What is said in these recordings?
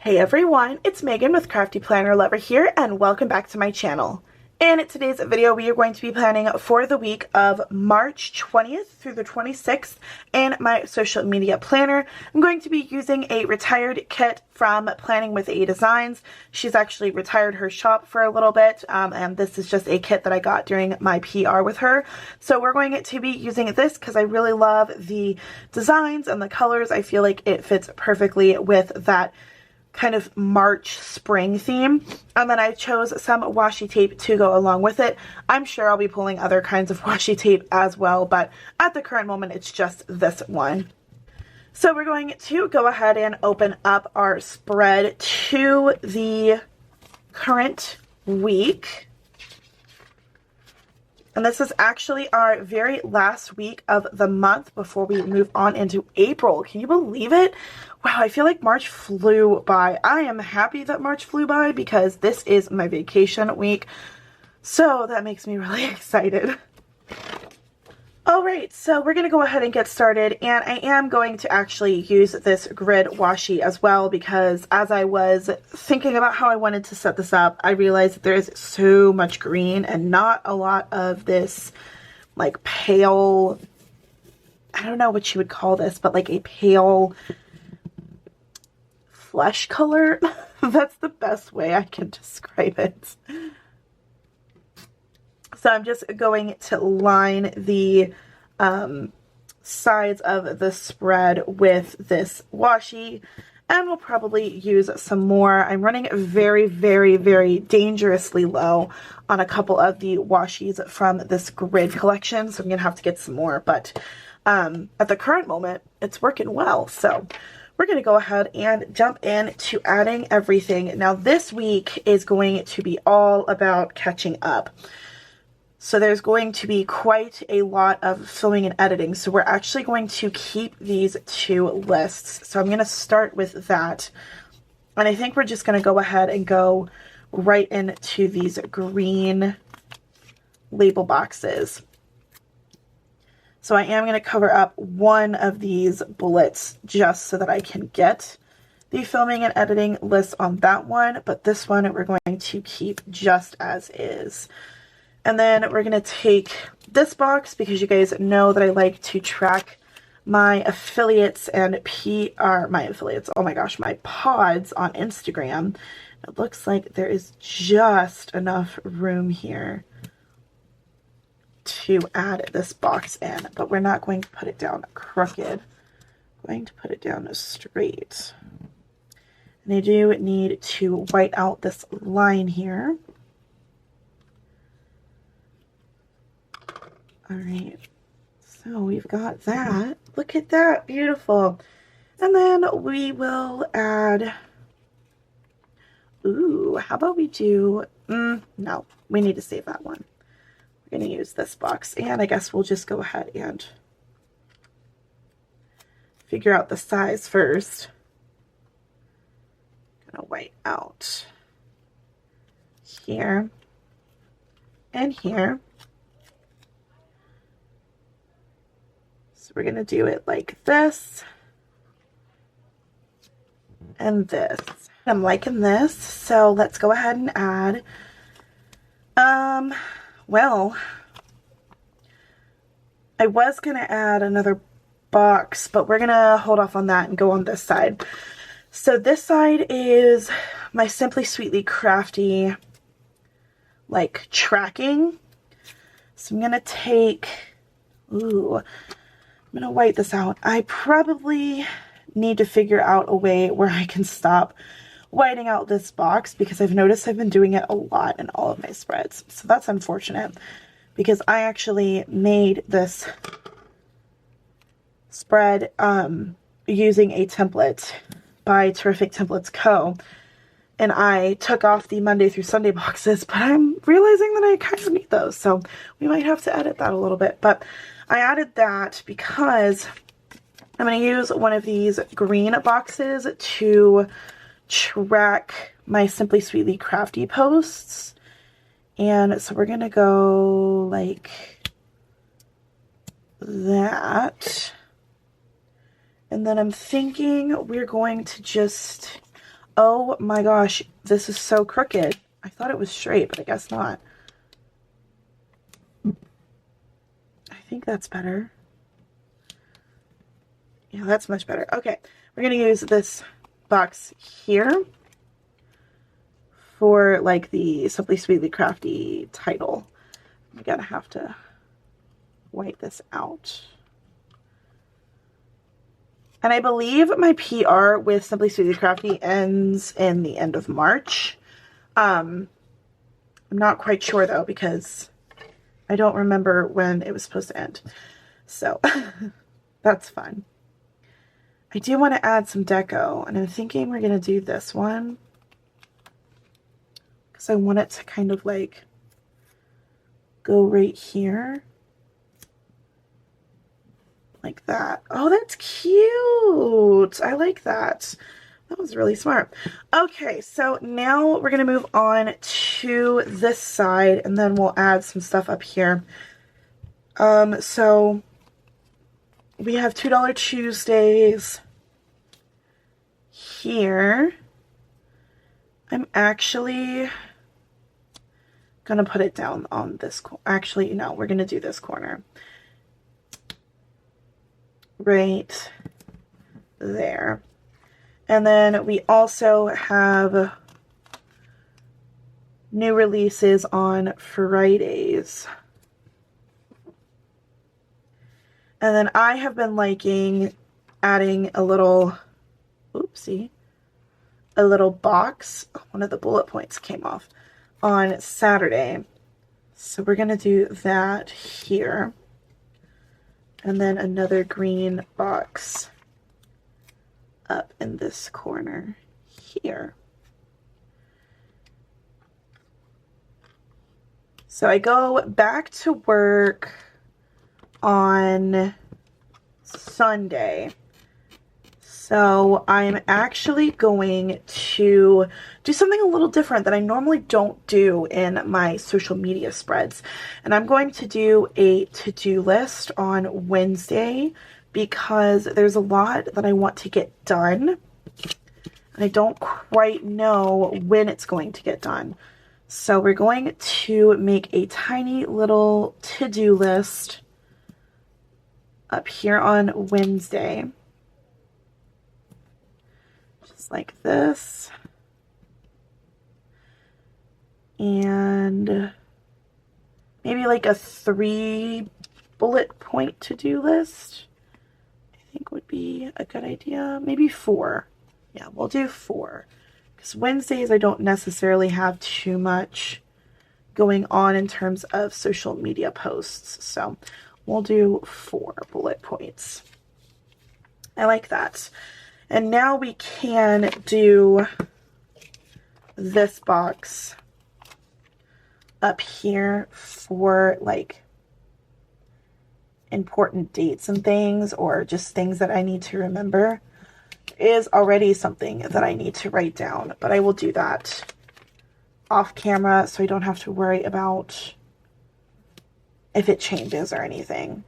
Hey everyone, it's Megan with CraftyPlannerLovR here, and welcome back to my channel. In today's video, we are going to be planning for the week of March 20th through the 26th in my social media planner. I'm going to be using a retired kit from PlanningwithADesigns. She's actually retired her shop for a little bit, and this is just a kit that I got during my PR with her. So we're going to be using this because I really love the designs and the colors. I feel like it fits perfectly with that kind of March spring theme. And then I chose some washi tape to go along with it. I'm sure I'll be pulling other kinds of washi tape as well, but at the current moment it's just this one. So we're going to go ahead and open up our spread to the current week. And this is actually our very last week of the month before we move on into April. Can you believe it? Wow, I feel like March flew by. I am happy that March flew by because this is my vacation week. So that makes me really excited. Alright, so we're going to go ahead and get started, and I am going to actually use this grid washi as well because as I was thinking about how I wanted to set this up, I realized that there is so much green and not a lot of this like pale, I don't know what you would call this, but like a pale flesh color. That's the best way I can describe it. So I'm just going to line the sides of the spread with this washi, and we'll probably use some more. I'm running very, very, very dangerously low on a couple of the washis from this grid collection, so I'm going to have to get some more, but at the current moment, it's working well. So we're going to go ahead and jump into adding everything. Now this week is going to be all about catching up. So there's going to be quite a lot of filming and editing. So we're actually going to keep these two lists. So I'm going to start with that. And I think we're just going to go ahead and go right into these green label boxes. So I am going to cover up one of these bullets just so that I can get the filming and editing list on that one. But this one we're going to keep just as is. And then we're going to take this box because you guys know that I like to track my affiliates and oh my gosh, my pods on Instagram. It looks like there is just enough room here to add this box in, but we're not going to put it down crooked. I'm going to put it down straight. And I do need to white out this line here. All right, so we've got that. Look at that, beautiful. And then we will add, ooh, how about we do, no, we need to save that one. We're going to use this box, and I guess we'll just go ahead and figure out the size first. I'm going to white out here and here. So we're going to do it like this and this. I'm liking this, so let's go ahead and add, well, I was going to add another box, but we're going to hold off on that and go on this side. So this side is my Simply Sweetly Crafty, like, tracking. So I'm going to take, ooh, I'm going to white this out. I probably need to figure out a way where I can stop whiting out this box because I've noticed I've been doing it a lot in all of my spreads. So that's unfortunate because I actually made this spread using a template by Terrific Templates Co. And I took off the Monday through Sunday boxes, but I'm realizing that I kind of need those. So we might have to edit that a little bit. But I added that because I'm going to use one of these green boxes to track my Simply Sweetly Crafty posts. And so we're going to go like that. And then I'm thinking we're going to just, Oh my gosh, this is so crooked. I thought it was straight, but I guess not. I think that's better. Yeah, that's much better. Okay, we're gonna use this box here for like the Simply Sweetly Crafty title. I'm gonna have to wipe this out. And I believe my PR with Simply Sweetly Crafty ends in the end of March. I'm not quite sure though, because I don't remember when it was supposed to end. So that's fun. I do want to add some deco, and I'm thinking we're going to do this one because I want it to kind of like go right here. Like that. Oh, that's cute. I like that. That was really smart. Okay, so now we're going to move on to this side, and then we'll add some stuff up here. So we have $2 Tuesdays here. I'm actually going to put it down on this. Actually, no, we're going to do this corner. Right there. And then we also have new releases on Fridays. And then I have been liking adding a little, oopsie, a little box. One of the bullet points came off on Saturday. So we're going to do that here. And then another green box up in this corner here. So I go back to work on Sunday. So I'm actually going to do something a little different that I normally don't do in my social media spreads. And I'm going to do a to-do list on Wednesday because there's a lot that I want to get done. And I don't quite know when it's going to get done. So we're going to make a tiny little to-do list up here on Wednesday. Like this, and maybe like a 3 bullet point to-do list I think would be a good idea. Maybe 4. Yeah, we'll do 4 because Wednesdays I don't necessarily have too much going on in terms of social media posts, so we'll do 4 bullet points. I like that. And now we can do this box up here for like important dates and things, or just things that I need to remember. There is already something that I need to write down, but I will do that off camera so I don't have to worry about if it changes or anything.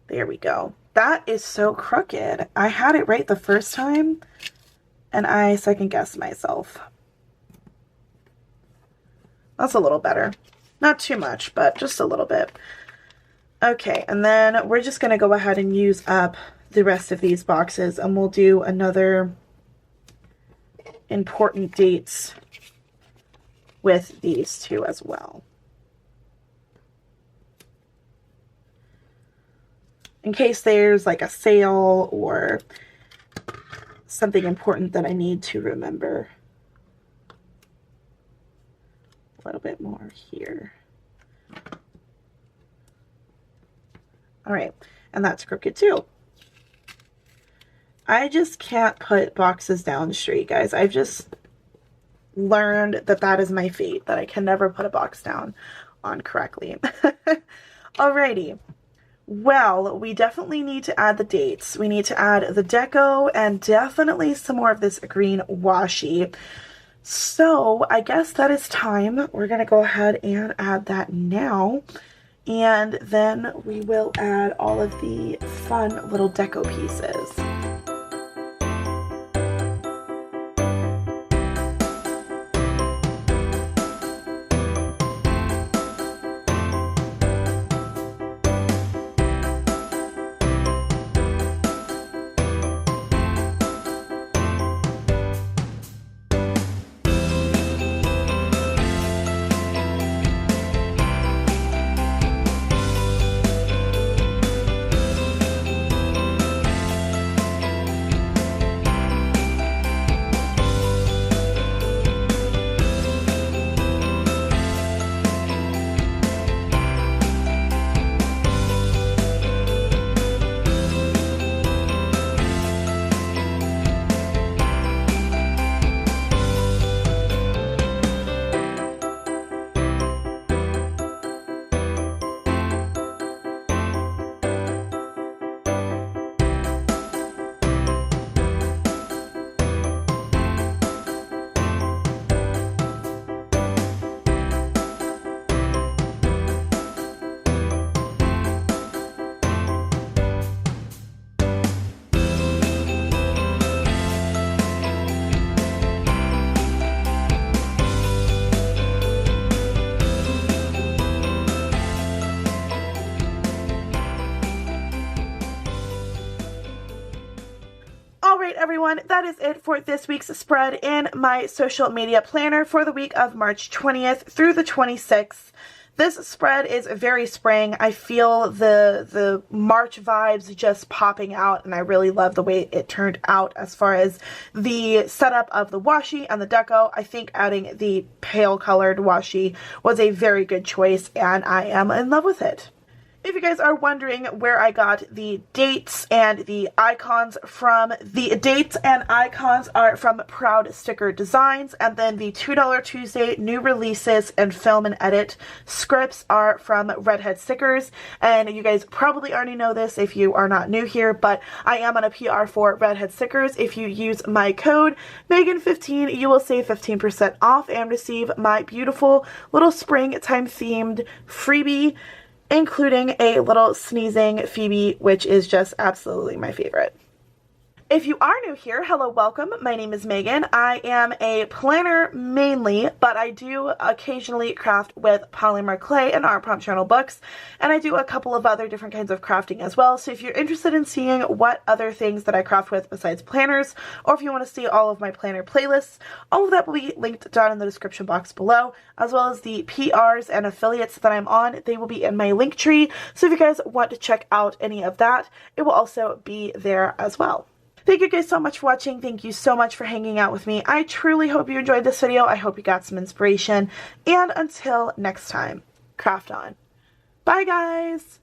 There we go. That is so crooked. I had it right the first time, and I second-guessed myself. That's a little better. Not too much, but just a little bit. Okay, and then we're just going to go ahead and use up the rest of these boxes, and we'll do another important dates with these two as well. In case there's like a sale or something important that I need to remember. A little bit more here. All right, and that's crooked too. I just can't put boxes down straight, guys. I've just learned that that is my fate, that I can never put a box down on correctly. Alrighty. Well, we definitely need to add the dates. We need to add the deco and definitely some more of this green washi. So I guess that is time. We're going to go ahead and add that now. And then we will add all of the fun little deco pieces. everyone, that is it for this week's spread in my social media planner for the week of March 20th through the 26th. This spread is very spring. I feel the March vibes just popping out, and I really love the way it turned out as far as the setup of the washi and the deco. I think adding the pale colored washi was a very good choice, and I am in love with it. If you guys are wondering where I got the dates and the icons from, the dates and icons are from Proud Sticker Designs, and then the $2 Tuesday new releases and film and edit scripts are from Redhead Stickers. And you guys probably already know this if you are not new here, but I am on a PR for Redhead Stickers. If you use my code Megan15, you will save 15% off and receive my beautiful little springtime themed freebie, including a little sneezing Phoebe, which is just absolutely my favorite. If you are new here, hello, welcome. My name is Megan. I am a planner mainly, but I do occasionally craft with polymer clay and art prompt journal books, and I do a couple of other different kinds of crafting as well. So if you're interested in seeing what other things that I craft with besides planners, or if you want to see all of my planner playlists, all of that will be linked down in the description box below, as well as the PRs and affiliates that I'm on. They will be in my link tree. So if you guys want to check out any of that, it will also be there as well. Thank you guys so much for watching. Thank you so much for hanging out with me. I truly hope you enjoyed this video. I hope you got some inspiration. And until next time, craft on. Bye guys!